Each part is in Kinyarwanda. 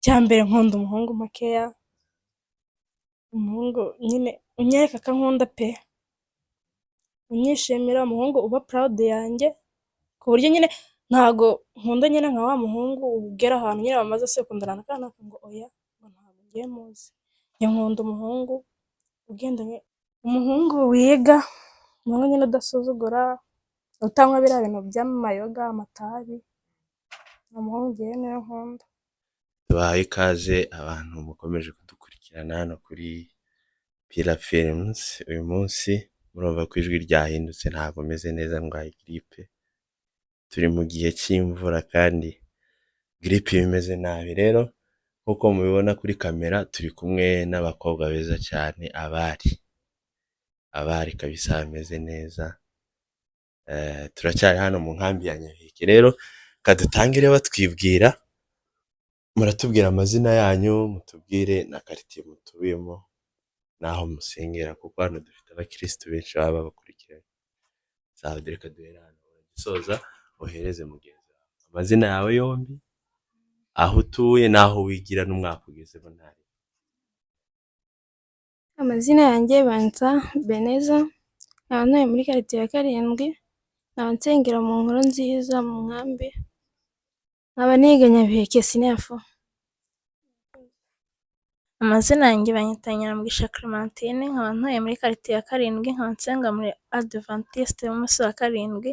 Icyambere nkunda umuhungu makeya, umuhungu nyine unyereka ko ankunda pe, unyishimira, umuhungu uba proud yanjye, ku buryo nyine ntago nkunda nyine nka wa muhungu ugera ahantu nyine bamaze sekundana na kanaka ngo oya ngo ntabwo ngiye muzi. Njye nkunda umuhungu ugendanye, umuhungu wiga, umuhungu nyine udasuzugura, utanywa biriya bintu by'amayoga, amatabi, umuhungu njyewe niwe nkunda. Tubahaye ikaze abantu mukomeje kudukurikirana hano kuri Pila Films. Uyu munsi murumva ko ijwi ryahindutse, ntabwo meze neza, ndwaye gripe. Turi mu gihe cy'imvura kandi gripe iba imeze nabi. Rero nk'uko mubibona kuri kamera turi kumwe n'abakobwa beza cyane, abari kabisa bameze neza. Turacyari hano mu nkambi ya Nyabiheke. Rero kadutangire batwibwira, muratubwira amazina yanyu, mutubwire na quartier mutuyemo naho musengera, kuko hano dufite abakristo benshi baba babakurikiranye. Sawa, reka duhere hano. Gisoza ohereze mugenzi wawe amazina yawe yombi, aho utuye naho wigira n'umwaka ugezemo. Ntari Amazina yanjye banza Beneza, nkaba ntuye muri quartier ya Karindwi, nkaba nsengera mu Nkuru Nziza mu nkambi, nkaba niga Nyabiheke Sinefo. Amazina yanjye banyita Nyiramugisha Clementine, nkaba ntuye muri quartier ya Karindwi, nkaba nsenga muri Adventiste y'umunsi wa karindwi,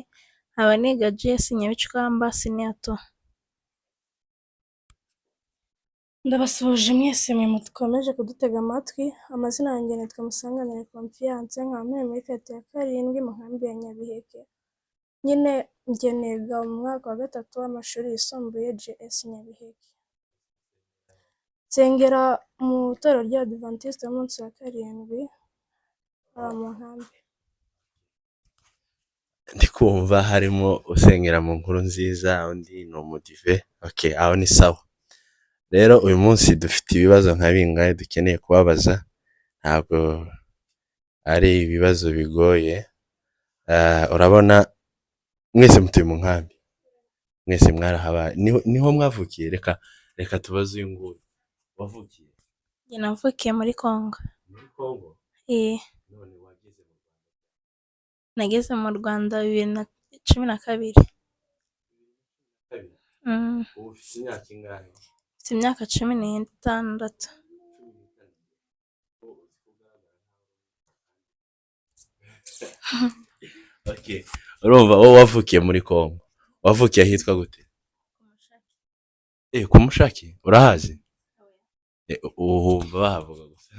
nkaba niga GS Nyabicwamba Siniato. Ndabasuhuje mwese mwe mukomeje kudutega amatwi. Amazina yanjye nitwa Musanganire Confiance, nkaba ntuye muri quartier ya Karindwi mu nkambi ya Nyabiheke. Nyine njye niga mu mwaka wa gatatu w'amashuri yisumbuye GS Nyabiheke. Nsengera mu itorero rya Adventiste y'umunsi wa karindwi mu nkambi. ndi kumva harimo usengera mu Nkuru Nziza, undi ni umudive. Okay, aho ni sawa. Rero uyu munsi dufite ibibazo nka bingahe dukeneye kubabaza, ntabwo ari ibibazo bigoye. Urabona mwese mutuye mu nkambi, mwese mwarahabaye, niho mwavukiye. Reka tubaze uyu nguyu, wavukiye? Njye navukiye muri Congo. Muri Congo? None wageze mu Rwanda? Nageze mu Rwanda 2012. Ubu ufite imyaka ingahe? Mfite imyaka 16. Okay, urumva wowe wavukiye muri Congo, wavukiye ahitwa gute? Ku Mushaki, urahazi? Uhumva bahavuga gusa.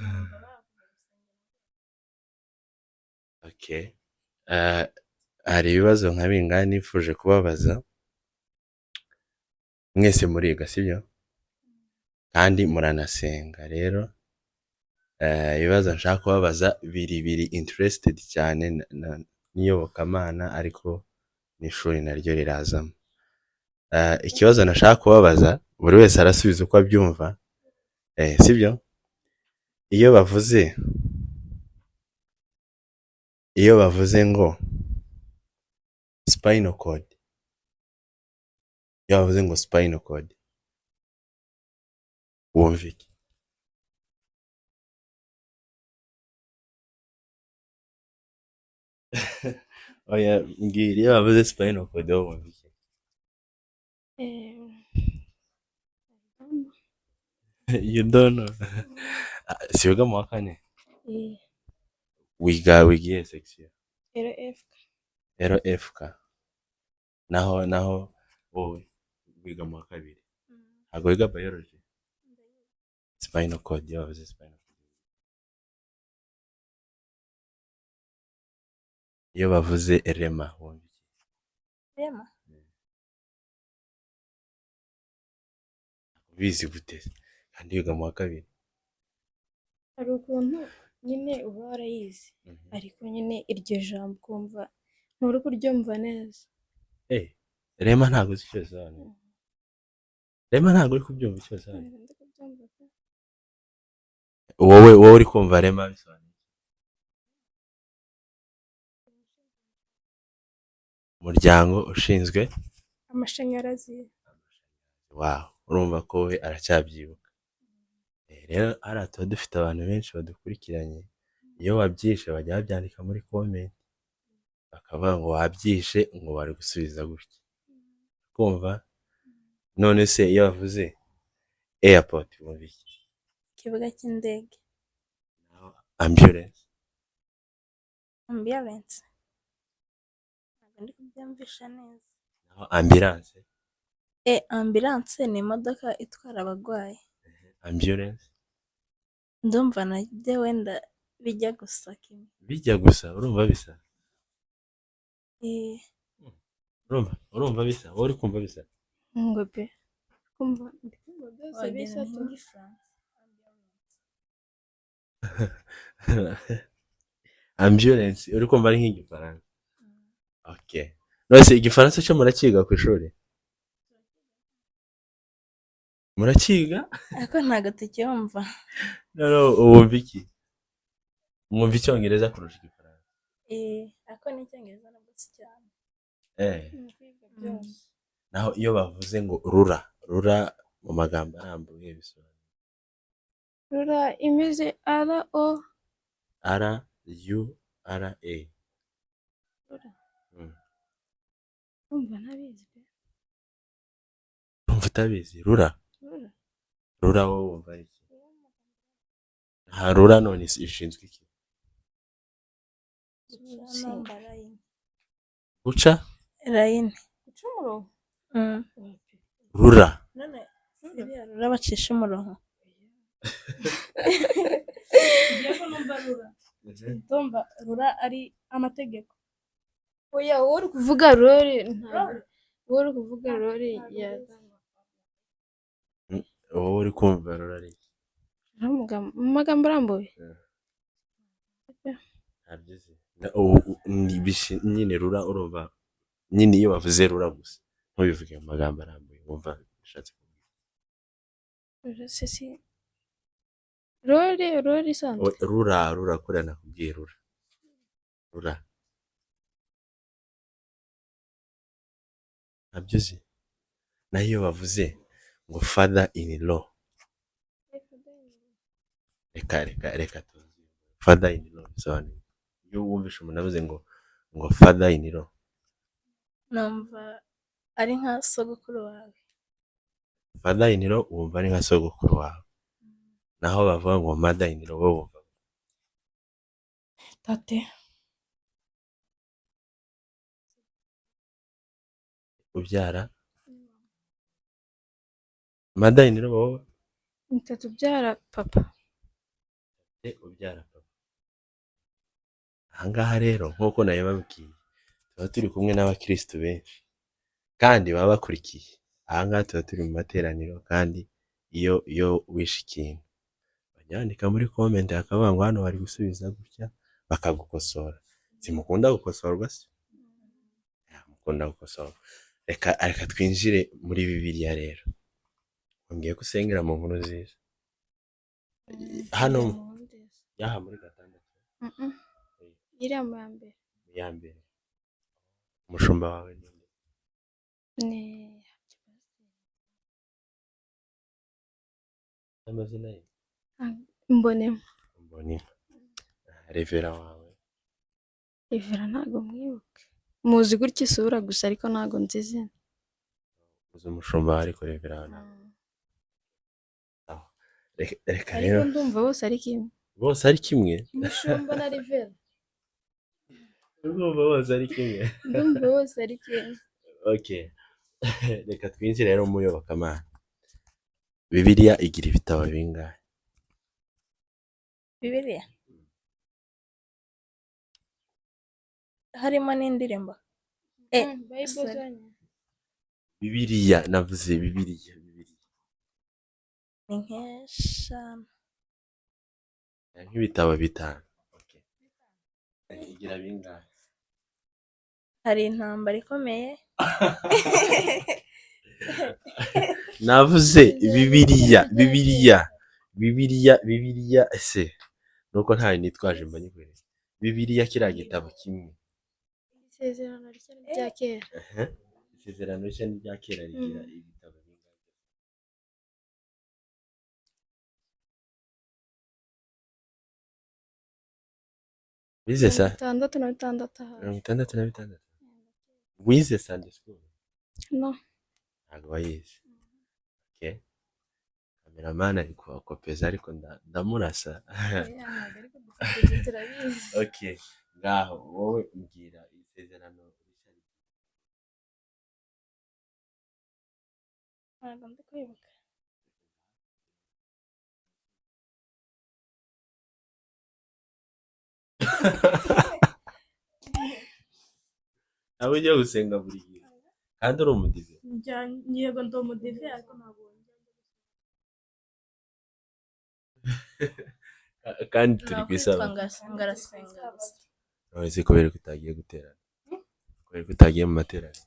Okay, hari ibibazo nka bingahe nifuje kubabaza. Mwese muriga sibyo? Kandi muranasenga. Rero ibibazo nshaka kubabaza biri interested cyane n'iyobokamana, ariko n'ishuri naryo rirazamo. Ikibazo nashaka kubabaza buri wese arasubiza uko abyumva, sibyo? Iyo bavuze ngo spinal cord, wumva iki? Oya mbwira, iyo bavuze spinal cord wumva iki? You don't know? Si wiga mu wa kane? Wiga iyihe section? RFK. Naho wowe wiga mu wa kabiri? Ntabwo wiga biology? Spinal cord, iyo bavuze spinal cord. Iyo bavuze rema wumva iki? Rema? Bizi gute kandi wiga mu wa kabiri? Hari ukuntu nyine uba warayizi, ariko nyine iryo jambo ukumva nturi kuryumva neza. Rema ntabwo uzi icyo bisobanuye? Rema ntabwo uri kubyumva icyo bisobanuye? Wowe uri kumva rema bisobanuye? Umuryango ushinzwe amashanyarazi. Wow, urumva ko we aracyabyibuka. rero hariya tuba dufite abantu benshi badukurikiranye, iyo wabyishe bajya babyandika muri comment bakavuga ngo wabyishe ngo bari gusubiza gutya, kumva. None se iyo bavuze airport wumva iki? ikibuga cy'indege. Ambulance. Ambulance ntabwo ndi kubyumvisha neza. Naho ambulance. Ambulance ni imodoka itwara abarwayi. Ambulance. Ndumva najye wenda bijya gusa kimwe. Bijya gusa, urumva bisa? Urumva bisa? Wowe uri kumva bisa? ngo pe kumva byose bisa tu. Ambulance uri kumva ari nk'igifaransa. Okay. Nose igifaransa cyo murakiga ku ishuri? Murakiga? Ariko ntabwo tucyumva. No, wumva iki? Mwumva icyongereza kurusha igifaransa? Ariko n'icyongereza nabwo si cyane. Naho iyo bavuze ngo rura mu magambo arambuye bisobanura rura imeze RO RURA. rura umva ntabizi pe. Urumva utabizi? Rura wowe wumva ari iki? Nta rura none ishinzwe iki? Guca? Layini. guca umurongo. Rura. None iriya rura bacisha umurongo. Ndumva rura ari amategeko. Oya wowe uri kuvuga rori ntabwo wowe uri kuvuga rori ya Wowe uri kumva rura ari iki? mu magambo arambuye. Ntabyizi. Nyine rura urumva nyine iyo bavuze rura gusa ntubivuge mu magambo arambuye wumva bishatse kuvuga. Rori isanzwe. Rura kuriya nakubwiye rura. Ntabyo uzi? Naho iyo bavuze ngo father in law. Reka tuzi. Father in law bisobanuye. Iyo wumvishe umuntu avuze ngo father in law. Numva ari nka sogokuru wawe. Father in law wumva ari nka sogokuru wawe. Naho bavuga ngo mother in law wowe wumva tate. Ubyara. Mother in law wowe Ntatu byara papa. Ubyara papa. Ahangaha rero nk'uko nayo babwiye tuba turi kumwe n'abakristo benshi kandi baba bakurikiye. Ahangaha tuba turi mu materaniro kandi iyo wishe ikintu banyandika muri comment akavuga ngo hano bari gusubiza gutya bakagukosora. Simukunda gukosorwa se? Mukunda gukosorwa. Reka twinjire muri Bibiliya rero. Ngiye gusengera mu nkuru nziza. Hano yaha muri gatandatu. iriya mu ya mbere. Umushumba wawe ni amazina ye? Mbonema. Revera wawe? Revera ntago mwibuke. Muzi gutya isura gusa ariko ntago nzi izina. Uzi umushumba wawe ariko Revera wawe ntago. Reka rero. Ariko ndumva bose ari kimwe. Bose ari kimwe? Umushumba na Revera. Ndumva bose ari kimwe. Ndumva bose ari kimwe. Okay. Reka twinjire rero mu iyobokamana. Bibiliya igira ibitabo bingahe? Bibiliya harimo n'indirimbo. Bibiliya navuze Bibiliya. Ni nk'eshanu. Nk'ibitabo bitanu. Okay. Igira bingahe? Hari intambara ikomeye. Navuze Bibiliya ese nuko ntayo nitwaje mba nyikwereka. Bibiliya kiriya gitabo kimwe. Isezerano rya kera. Isezerano rya kera rigira ibitabo bingahe? wize sa 66 ahari. 66 wize Sunday school No. ntabwo wayize okay kameramani ari kuhakopeza ariko ndamurasa Ntabwo ariko dufite turabizi. okay ngaho wowe umbwira isezerano rishya ntabwo ndi kwibuka. nawe ujya gusenga buri gihe kandi uri umudive Yego ndi umudive ariko ntabwo kandi turi ku nakwitwa isabato ngarasenga gusa. none se kubera ko utagiye guterana kubera ko utagiye mu materaniro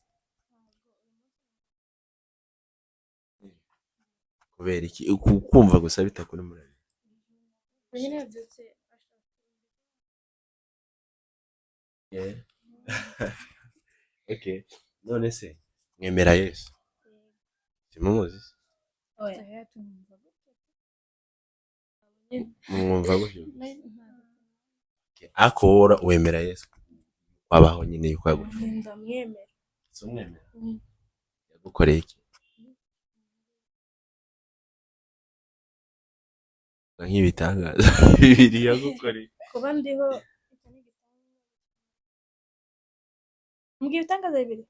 kubera iki kumva gusa bitakuri murari Nyine yabyutse okay none se mwemera Yesu simumuzi Oya. mwumva gutyo ako wowe wemera Yesu wabaho nyine yuko yagufasha Ndamwemera. si umwemera yagukoreye iki nk'ibitangaza bibiri yagukoreye Kuba ndiho mbwira ibitangaza bibiri.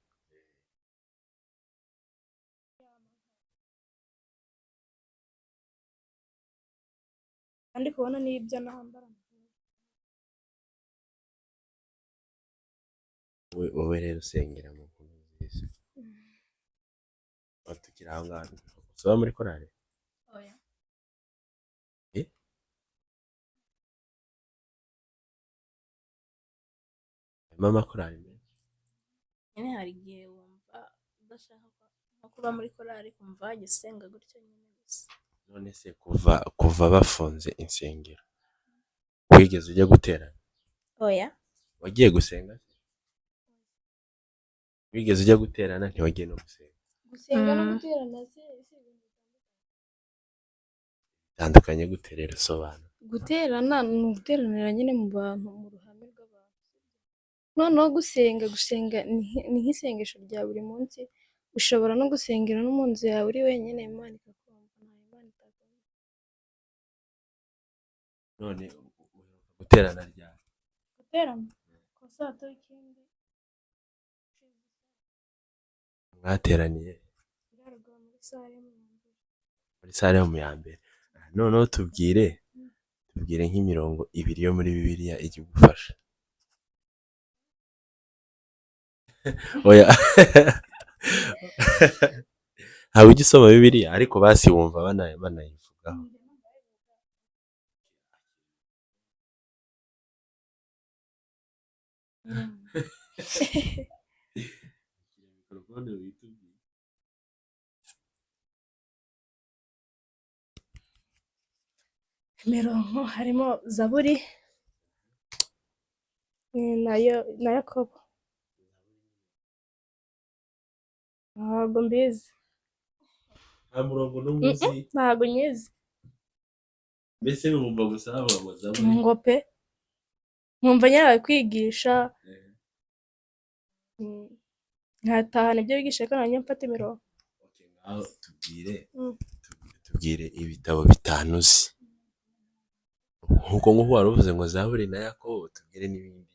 Kandi kubona n'ibyo nambara. wowe rero usengera mu nkuru nziza tukiri aho ngaho usoba muri korali Oya. harimo amakorali menshi Nyine hari igihe wumva udashaka nko kuba muri korali kumva wajya usenga gutyo nyine gusa. none se kuva bafunze insengero wigeze ujya guterana Oya. wagiye gusenga wigeze ujya guterana ntiwagiye no gusenga gusenga no guterana se bitandukanye gute rero sobanura guterana ni uguteranira nyine mu bantu mu ruhame rw'abantu noneho gusenga ni nk'isengesho rya buri munsi ushobora no gusengera no mu nzu yawe uri wenyine Imana ikakumva nta Imana itakumva none guterana ryari Guterana ku sato y'ikindi mwateraniye birarwa muri sare mu mbere. muri sare yo mu ya mbere noneho tubwire nk'imirongo ibiri yo muri bibiliya igufasha oya ntabwo ujya usoma bibiliya ariko basi wumva banayivugaho Imirongo harimo Zaburi na Yakobo. Ntabwo mbizi. nta murongo n'umwe uzi Ntabwo nyizi. mbese wumva gusa havuga ngo Zaburi Ngo pe nkumva nyirawe kwigisha nkatahana ibyo bigisha ko nanjye mfata imirongo. okay ngaho tubwire ibitabo bitanu uzi nkuko wari uvuze ngo Zaburi na Yakobo tubwire n'ibindi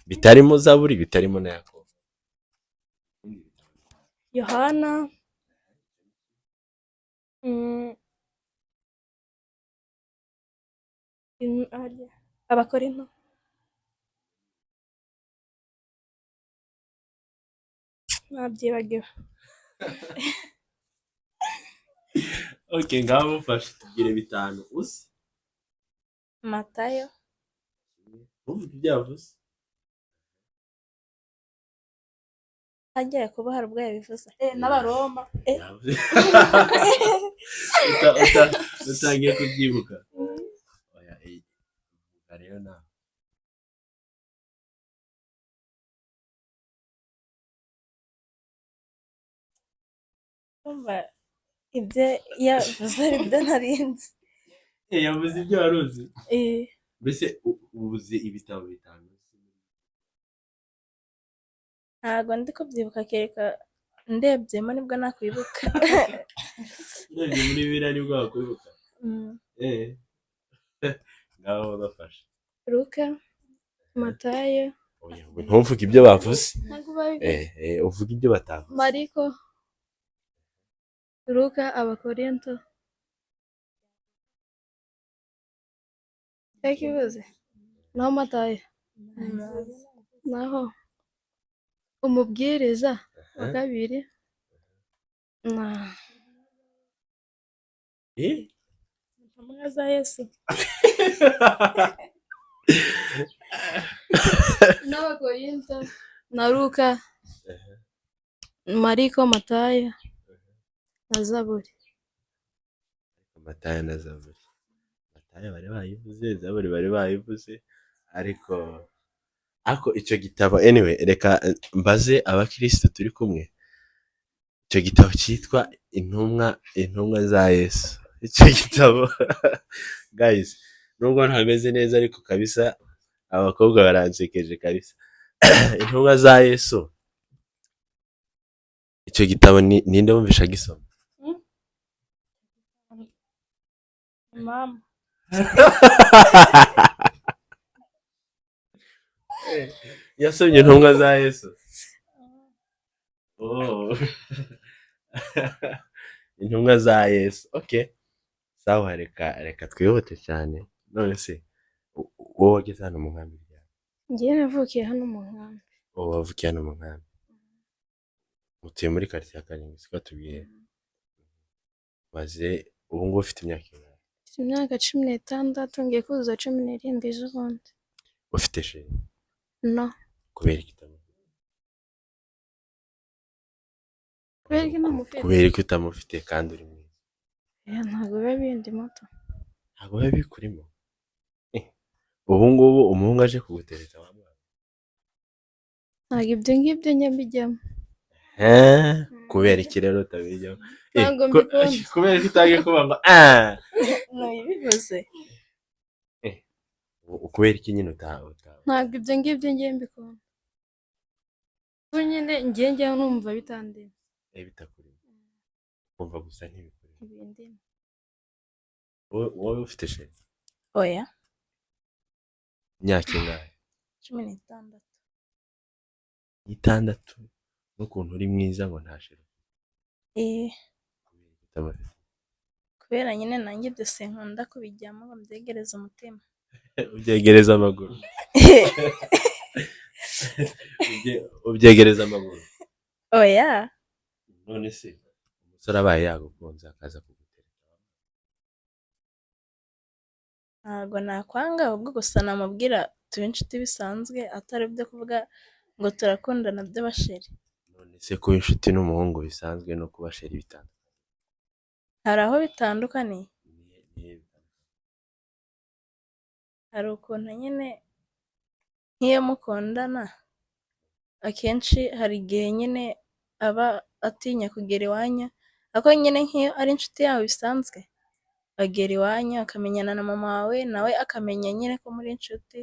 bitarimo Zaburi bitarimo na Yakobo Yohana Abakorinto nabyibagiwe. okay ngaho mufashe tubwire bitanu uzi Matayo uvuga ibyavuze agiye kuba hari ubwo yabivuze n'Abaroma utangiye kubyibuka oya uvuga rero nawe umva ibyo yavuze ibyo narinzi yavuze ibyo wari uzi mbese ubuze ibitabo bitanu ntago ndi kubyibuka kereka ndebyemo nibwo nakwibuka. urebye muri biriya nibwo wakwibuka ngaho bafashe Luka, Matayo, ntuvuge ibyo bavuze ntabwo babivuze. uvuge ibyo batavuze. Mariko, Luka, Abakorinto. Yakibuze. Naho Matayo. Naho umubwiriza wa kabiri. Na intumwa za Yesu. n'Abakorinto na Luka, Mariko, Matayo na Zaburi. Matayo na Zaburi. Matayo bari bayivuze, Zaburi bari bayivuze, ariko icyo gitabo anyway, reka mbaze abakristo turi kumwe. Icyo gitabo cyitwa intumwa za Yesu. Icyo gitabo guys, nubwo ntameze neza ariko kabisa abakobwa baransekeje kabisa. Intumwa za Yesu. Icyo gitabo ninde wumvisha gisoma? Mama. Yasomye intumwa za Yesu. Oh. Intumwa za Yesu. Okay. Sawa, reka twihute cyane. None se wowe wageze hano mu nkambi yawe? Ngiye navukiye hano mu nkambi. Wowe wavukiye hano mu nkambi. Mutuye muri quartier ya Karindwi, siko tubwiye. Maze ubu ngubu ufite imyaka ingahe? Mfite imyaka 16, ngiye kuzuza 17 ejobundi. Ufite sheri? No. Kubera igitabo. Kubera ko utamufite kandi uri mwiza. Ntabwo biba bindi moto. Ntabwo biba bikurimo. Ubu ngubu umuhungu aje kugutereta wa mwana. Ntabwo ibyo ngibyo nyabijyamo. Kubera iki rero utabijyamo? Ntabwo mbikunda. Kubera ko utagiye kuba ngo Nabivuze. Kubera iki nyine utaha? Ntabwo ibyo ngibyo ngiye mbikunda. Ubu nyine ngiye numva bitandeba. Bitakurimo. Kumva gusa ntibikurimo. Ibindi. Wowe ufite sheri? Oya. Imyaka ingahe? 16. 16 n'ukuntu uri mwiza ngo nta sheri. Kubera nyine nanjye byose nkunda kubijyamo ngo mbyegereze umutima. Ubyegereza amaguru. Ubyegereza amaguru. Oya. None se umusore abaye yagukunze akaza kugutereta? Ntabwo nakwanga, ahubwo gusa namubwira tube inshuti bisanzwe atari byo kuvuga ngo turakundana by'abasheri. None se kuba inshuti n'umuhungu bisanzwe no kuba sheri bitandukanye? Hari aho bitandukaniye. Hari ukuntu nyine nk'iyo mukundana akenshi hari igihe nyine aba atinya kugera iwanyu, ariko nyine nk'iyo ari inshuti yawe bisanzwe agera iwanyu akamenyana na mama wawe, nawe akamenya nyine ko muri inshuti,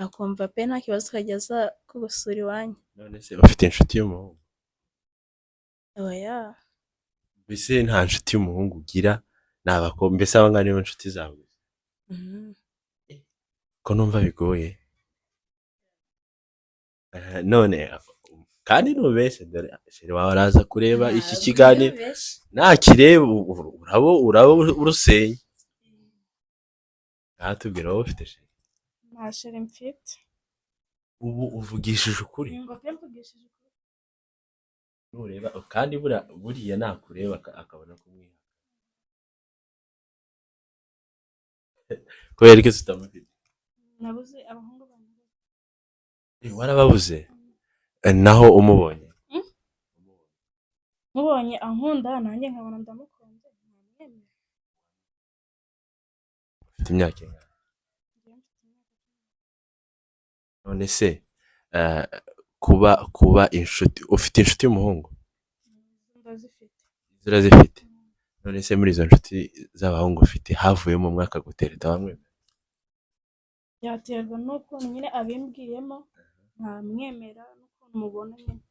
akumva pe nta kibazo ukajya aza kugusura iwanyu. None se ufite inshuti y'umuhungu? Oya. Mbese nta nshuti y'umuhungu ugira? Ni abakobwa mbese aba ngana nibo nshuti zawe? Ko numva bigoye. None kandi nubeshye, dore sheri wawe araza kureba iki kiganiro, nakireba urabo urusenya. Ntatubwira wowe ufite sheri? Nta sheri mfite. Ubu uvugishije ukuri? Nureba kandi buriya nakureba akabona kumwiha. Kubera ko utamufite? Nabuze abahungu banjye. Warababuze? Naho umubonye? Mubonye ankunda nanjye nkabona ndamukunze. Ufite imyaka ingahe? None se kuba inshuti, ufite inshuti y'umuhungu? byaterwa n'ukuntu nyine abimbwiyemo ntamwemera n'ukuntu mubona nyine.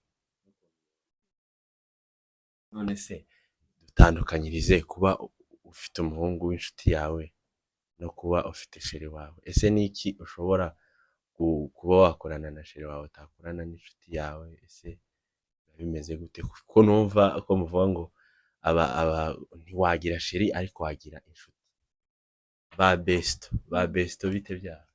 none se dutandukanyirize kuba ufite umuhungu w'inshuti yawe no kuba ufite sheri wawe. Ese ni iki ushobora kuba wakorana na sheri wawe utakorana n'inshuti yawe? Ese biba bimeze gute? Kuko numva ko muvuga ngo ntiwagira sheri ariko wagira inshuti. Ba besto bite byabo?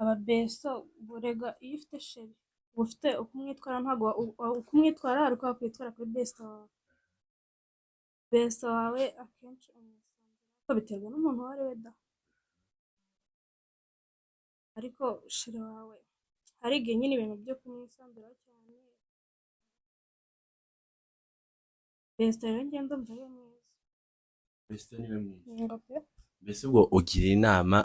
Ababeso burega iyo ufite sheri uba ufite uko umwitwara, ntabwo uko umwitwara hari uko wakwitwara kuri besto wawe. Besto wawe akenshi ariko biterwa n'umuntu uwo ari we da, ariko sheri wawe hari igihe nyine ibintu byo kumwisanzuraho cyane. Besto rero njye ndumva ari we mwiza. Besto niwe mwiza. Ngo pe Mbese ubwo ugira inama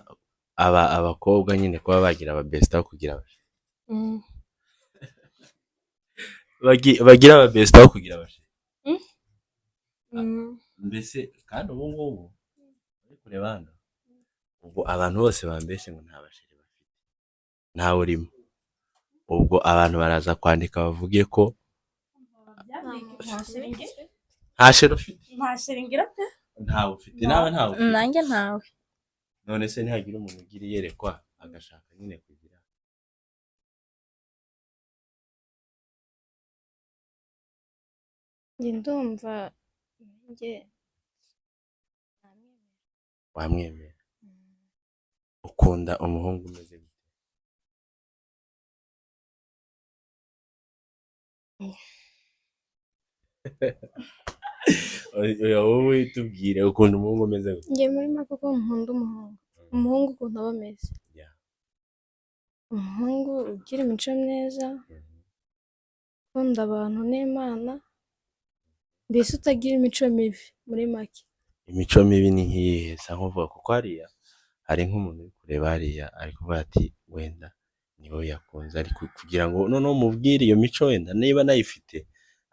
abakobwa nyine kuba bagira ababesto aho kugira abasheri? Bagira ababesto aho kugira abasheri? Mbese kandi ubu ngubu uri kureba hano, ubwo abantu bose bambeshye ngo nta basheri bafite, ntawe urimo. Ubwo abantu baraza kwandika bavuge ko nta sheri ufite. nta sheri ngira pe. Ntawe ufite? Nawe ntawe ufite? nanjye ntawe. None se ntihagira umuntu ugira iyerekwa agashaka nyine kugira? Njye ndumva nanjye namwemera. Wamwemera? Ukunda umuhungu umeze gute? Oya wowe tubwire ukunda umuhungu umeze gute? Njye muri make uko nkunda umuhungu ukuntu aba ameze, Yeah. umuhungu ugira imico myiza, ukunda abantu n'Imana, mbese utagira imico mibi muri make. Imico mibi ni nk'iyihe? Sa nkuvuga kuko hariya hari nk'umuntu uri kureba hariya ari kuvuga ati wenda niwe yakunze, ariko kugira ngo noneho mubwire iyo mico wenda niba nayifite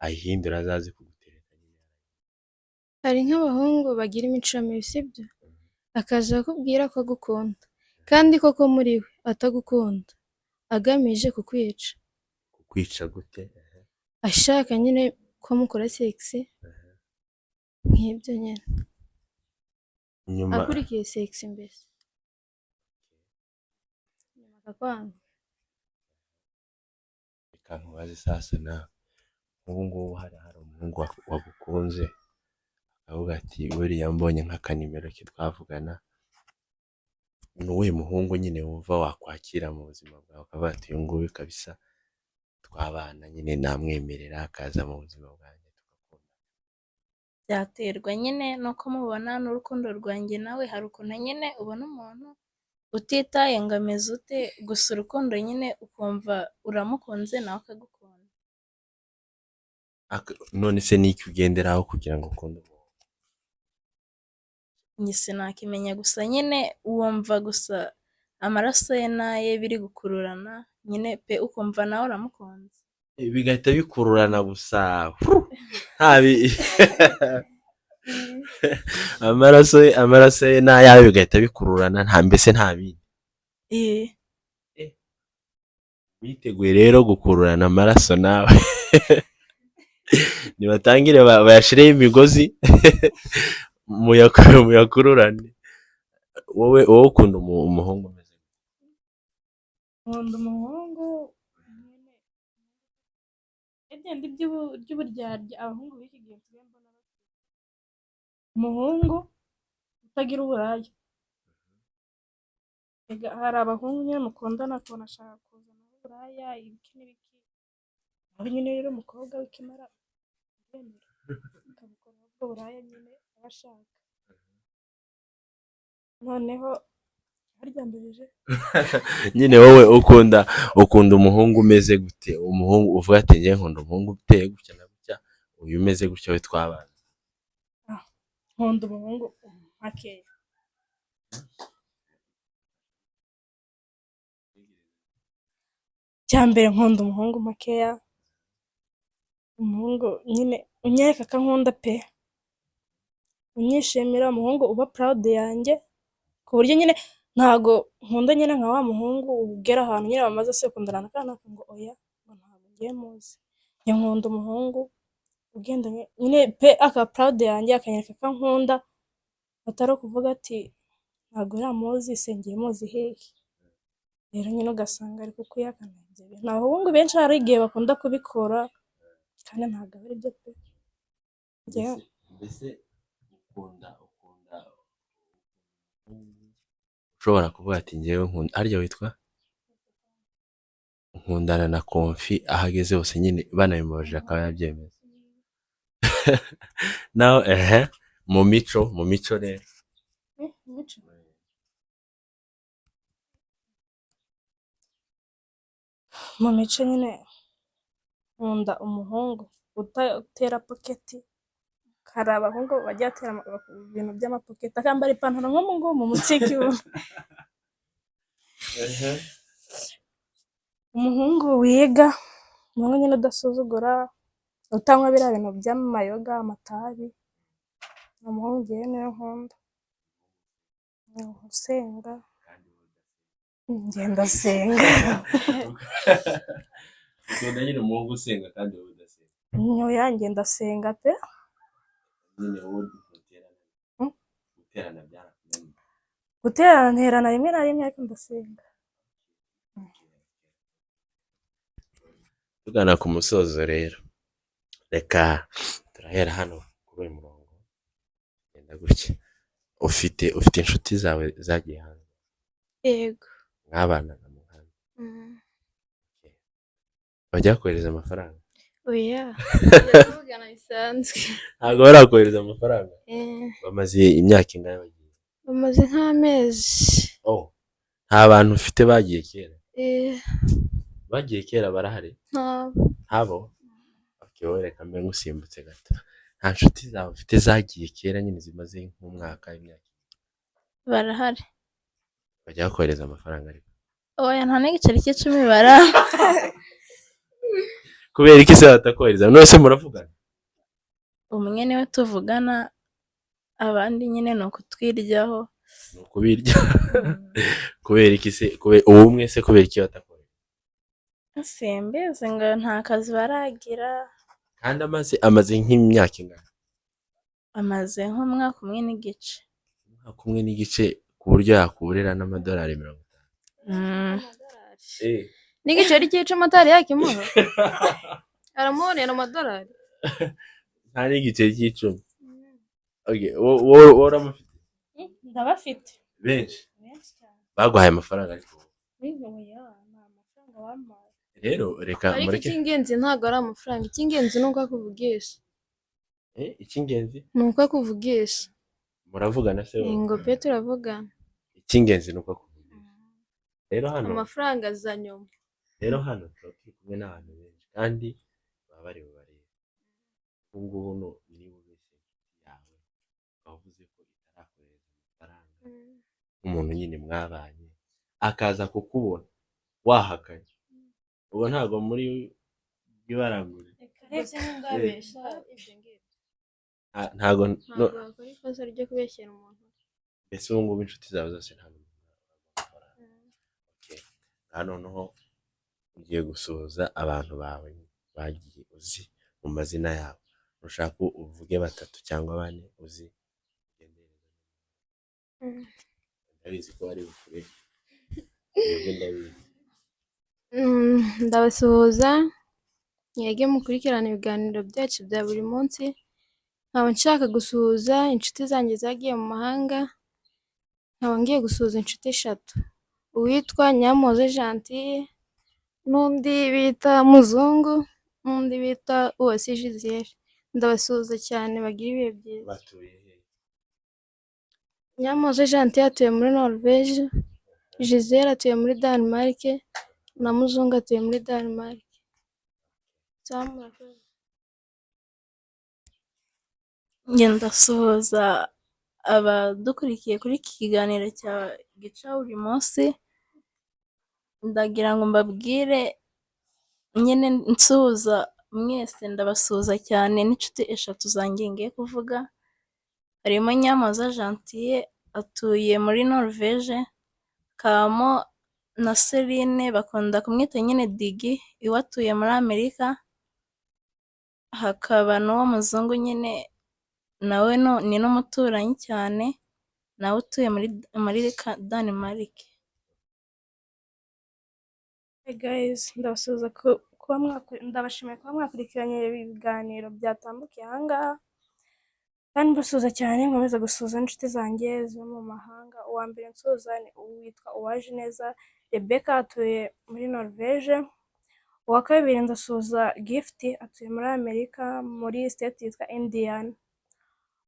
ayihindura azaze kugutereta nyine. Hari nk'abahungu bagira imico mibi sibyo, akaza akakubwira ko agukunda kandi koko muri we atagukunda, agamije kukwica. Kukwica gute? Ashaka nyine ko mukora sex nk'ibyo nyine, Nyuma akurikiye sex mbese, nyuma akakwanga. reka nkubaze sasa nawe, ubu ngubu hari umuhungu wagukunze avuga ati buriya mbonye nk'akanimero ke twavugana, ni uwuhe muhungu nyine wumva wakwakira mu buzima bwawe ukavuga ati uyu nguyu kabisa twabana nyine namwemerera akaza mu buzima bwanjye tugakunda? Byaterwa nyine nuko mubona n'urukundo rwanjye nawe. Hari ukuntu nyine ubona umuntu utitaye ngo ameze ute, gusa urukundo nyine ukumva uramukunze nawe akagukunda. None se ni iki ugenderaho kugira ngo ukunde umuntu? Njye sinakimenya, gusa nyine wumva gusa amaraso ye n'aye biri gukururana nyine pe, ukumva nawe uramukunze. Bigahita bikururana gusa amaraso ye n'ayawe bigahita bikururana, mbese nta bindi? Biteguye rero gukururana amaraso nawe nibatangire bayashireho imigozi muyakururane. Wowe ukunda umuhungu umeze gute? Nkunda umuhungu nyine igenda iby'uburyarya abahungu b'iki gihe nsigaye mbona bafite. Umuhungu utagira uburaya. Hari abahungu nyine mukundana akabona ashaka kuzana uburaya ibiki n'ibiki, aho nyine rero umukobwa w'ikimara yemera akabikora ubwo buraya nyine aba ashaka. Noneho haryambirije nyine wowe ukunda umuhungu umeze gute? Umuhungu uvuga ati njye nkunda umuhungu uteye gutya na gutya, uyu umeze gutya we twabana. nkunda umuhungu makeya. Cyambere nkunda umuhungu makeya, umuhungu nyine unyereka ko ankunda pe, unyishimira, umuhungu uba proud yanjye ku buryo nyine ntago nkunda nyine nka wa muhungu ugera ahantu nyine bamaze sekundara n'akanaka ngo oya ngo ntabwo ngiye muzi, njye nkunda umuhungu ugenda nyine pe aka proud yanjye akanyereka ko ankunda, atari ukuvuga ati ntabwo uriya muzi se ngiye muzi hehe, rero nyine ugasanga ari kukwihakana ibyo bintu. Abahungu benshi hari igihe bakunda kubikora kandi ntabwo ari byo pe. Njyewe mbese ukunda ushobora kuvuga ati ngewe nkunda harya witwa nkundana na Konfi aho ageze hose nyine banabimubajije akaba yabyemeza. naho mu mico rero imico mu mico nyine nkunda umuhungu utatera poketi. Hari abahungu bajya batera ibintu by'amapoketi akambara ipantaro nko mu ngumu munsi y'ikibuno. Umuhungu wiga, umuhungu nyine udasuzugura, utanywa biriya bintu by'amayoga, amatabi, ni umuhungu ngewe niwe nkunda. Usenga, njye ndasenga. ukunda nyine umuhungu usenga kandi wowe udasenga. Oya njye ndasenga pe. nyine wowe guterana byarakunaniye. Guterana nterana rimwe na rimwe ariko ndasenga. tugana ku musozo rero, reka turahera hano kuri uyu murongo genda gutya. ufite inshuti zawe zagiye hanze Yego. mwabanaga mu hanze bajya kohereza amafaranga? Oya. Tuvugana bisanzwe. ntabwo barakohereza amafaranga? bamaze imyaka ingahe bagiye? Bamaze nk'amezi. nta bantu ufite bagiye kera? bagiye kera barahari? ntabo? wowe reka mbe ngusimbutse gato, nta nshuti zawe ufite zagiye kera nyine zimaze nk'umwaka imyaka? Barahari. bajya kohereza amafaranga ariko? Oya nta n'igiceri cy'icumi bara. kubera iki se batakohereza? none se muravugana? Umwe niwe tuvugana, abandi nyine ni ukutwiryaho. ni ukubirya? kubera iki se? ubumwe se kubera iki batakohereza? Simbizi ngo nta kazi baragira. kandi amaze nk'imyaka ingana? Amaze nk'umwaka umwe n'igice. umwaka umwe n'igice ku buryo yakuburira n'amadolari 50? N'igiceri cy'icumi atari yakimuha? Aramuhorera amadolari? nta n'igiceri cy'icumi? wowe uramufite? Ndabafite benshi? cyane. baguhaye amafaranga ariko? Oya nta mafaranga wampaye. rero reka Ariko mureke. icy'ingenzi ntabwo ari amafaranga, icy'ingenzi ni uko akuvugisha. icy'ingenzi Ni uko akuvugisha. muravugana se? Ngo pe turavugana. icy'ingenzi ni uko akuvugisha. rero hano Amafaranga aza nyuma. tuba turi kumwe n'abantu benshi kandi baba bari bubarebe. ubu ngubu niba ubeshye yawe wavuze ko itarakohereza amafaranga nk'umuntu nyine mwabanye akaza kukubona wahakanye, ubwo ntabwo muri bwibarangure? ntabwo wakora ikosa ryo kubeshyera umuntu. mbese ubu ngubu inshuti zawe zose ntabwo noneho ugiye gusuhuza abantu bawe bagiye uzi mu mazina yabo, ushaka uvuge 3 cyangwa 4 uzi. ndabizi ko ari bukure. Ndabasuhuza, mwege mukurikirana ibiganiro byacu bya buri munsi. Nkaba nshaka gusuhuza inshuti zanjye zagiye mu mahanga, nkaba ngiye gusuhuza inshuti 3: uwitwa Nyamoze Gentille, n'undi bita Muzungu, n'undi bita Uwase Gisele. Ndabasuhuza cyane, bagira ibihe byiza. batuye he? Nyamoze Gentille atuye muri Norvège, Gisele atuye muri Denmark, na Muzungu atuye muri Denmark. Njye ndasuhuza abadukurikiye kuri iki kiganiro cya gica buri munsi, ndagira ngo mbabwire nyine nsuhuza mwese, ndabasuhuza cyane n'inshuti 3 zanjye ngiye kuvuga. Harimo Nyamoze Gentille atuye muri Norvège, kabamo na Celine bakunda kumwita nyine Digi iwe atuye muri Amerika, hakaba n'uwo muzungu nyine nawe ni n'umuturanyi cyane nawe utuye muri Denmark. Hey guys, ndabashimiye kuba mwakurikiranye ibiganiro byatambukiye aha ngaha, kandi mbasuhuza cyane, nkomeza gusuhuza n'inshuti zanjye ziba mu mahanga. Uwa mbere nsuhuza witwa Uwajineza Rebecca atuye muri Norvège. Uwa kabiri ndasuhuza Gift atuye muri Amerika muri state yitwa Indiana.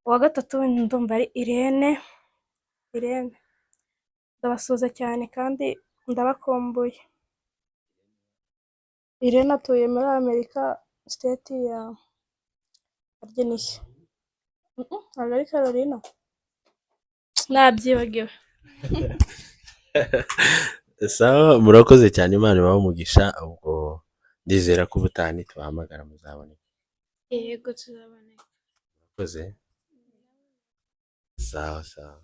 Uwa gatatu ndumva ari Irene, ndabasuhuza cyane kandi ndabakumbuye. Irene atuye muri Amerika state ya Ardenishya. Ntabwo ari Carolina, nabyibagiwe. sawa, murakoze cyane, Imana ibahe umugisha. Ubwo ndizera ko ubutaha nitubahamagara muzaboneka. Yego tuzaboneka. Murakoze. Sawa sawa.